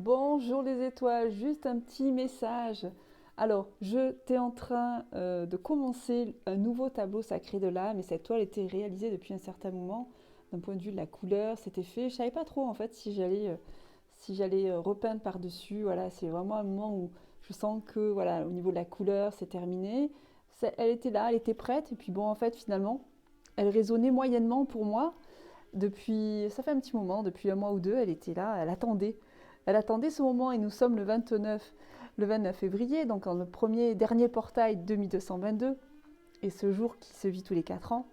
Bonjour les étoiles, juste un petit message. Alors, je t'ai en train de commencer un nouveau tableau sacré de l'âme et cette toile était réalisée depuis un certain moment. D'un point de vue de la couleur, c'était fait. Je savais pas trop en fait si j'allais repeindre par-dessus. Voilà, c'est vraiment un moment où je sens que voilà, au niveau de la couleur, c'est terminé. Elle était là, elle était prête et puis bon en fait finalement, elle résonnait moyennement pour moi. Ça fait un petit moment, depuis un mois ou deux, elle était là, elle attendait. Elle attendait ce moment et nous sommes le 29 février, donc en le premier dernier portail 2222, et ce jour qui se vit tous les 4 ans.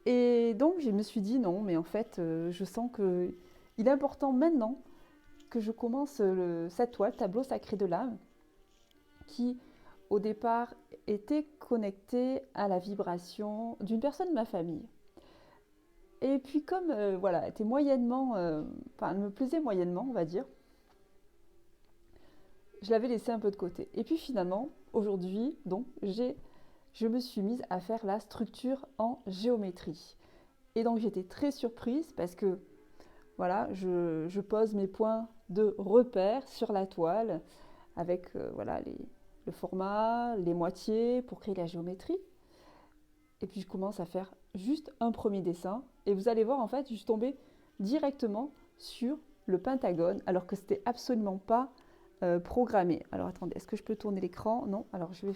Et donc je me suis dit non, mais en fait, je sens que il est important maintenant que je commence cette toile, tableau sacré de l'âme, qui au départ était connectée à la vibration d'une personne de ma famille. Et puis comme voilà, elle était moyennement, enfin elle me plaisait moyennement, on va dire, je l'avais laissé un peu de côté. Et puis finalement, aujourd'hui, donc, je me suis mise à faire la structure en géométrie. Et donc j'étais très surprise parce que voilà, je pose mes points de repère sur la toile avec voilà, le format, les moitiés pour créer la géométrie. Et puis je commence à faire juste un premier dessin. Et vous allez voir, en fait, je suis tombée directement sur le pentagone, alors que c'était absolument pas programmé. Alors attendez, est-ce que je peux tourner l'écran? Non. Alors je vais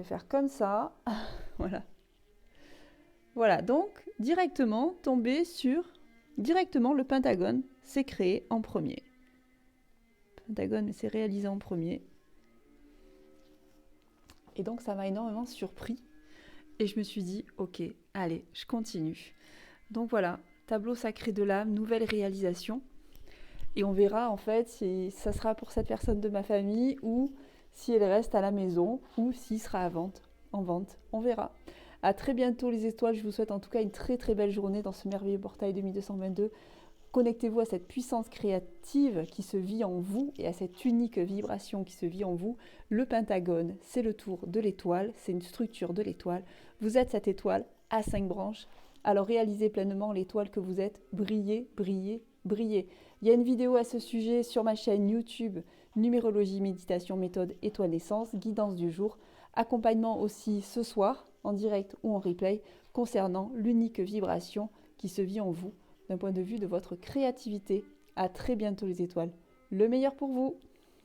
faire comme ça. Voilà. Voilà, donc directement tomber sur directement le pentagone, c'est créé en premier. Pentagone, c'est réalisé en premier. Et donc ça m'a énormément surpris. Et je me suis dit, ok, allez, je continue. Donc voilà, tableau sacré de l'âme, nouvelle réalisation. Et on verra en fait si ça sera pour cette personne de ma famille ou si elle reste à la maison ou s'il sera en vente. On verra. À très bientôt les étoiles. Je vous souhaite en tout cas une très très belle journée dans ce merveilleux portail 2222. Connectez-vous à cette puissance créative qui se vit en vous et à cette unique vibration qui se vit en vous. Le pentagone, c'est le tour de l'étoile, c'est une structure de l'étoile. Vous êtes cette étoile à 5 branches. Alors réalisez pleinement l'étoile que vous êtes. Brillez, brillez, brillez. Il y a une vidéo à ce sujet sur ma chaîne YouTube, numérologie, méditation, méthode, étoile naissance, guidance du jour. Accompagnement aussi ce soir, en direct ou en replay, concernant l'unique vibration qui se vit en vous d'un point de vue de votre créativité. À très bientôt les étoiles. Le meilleur pour vous!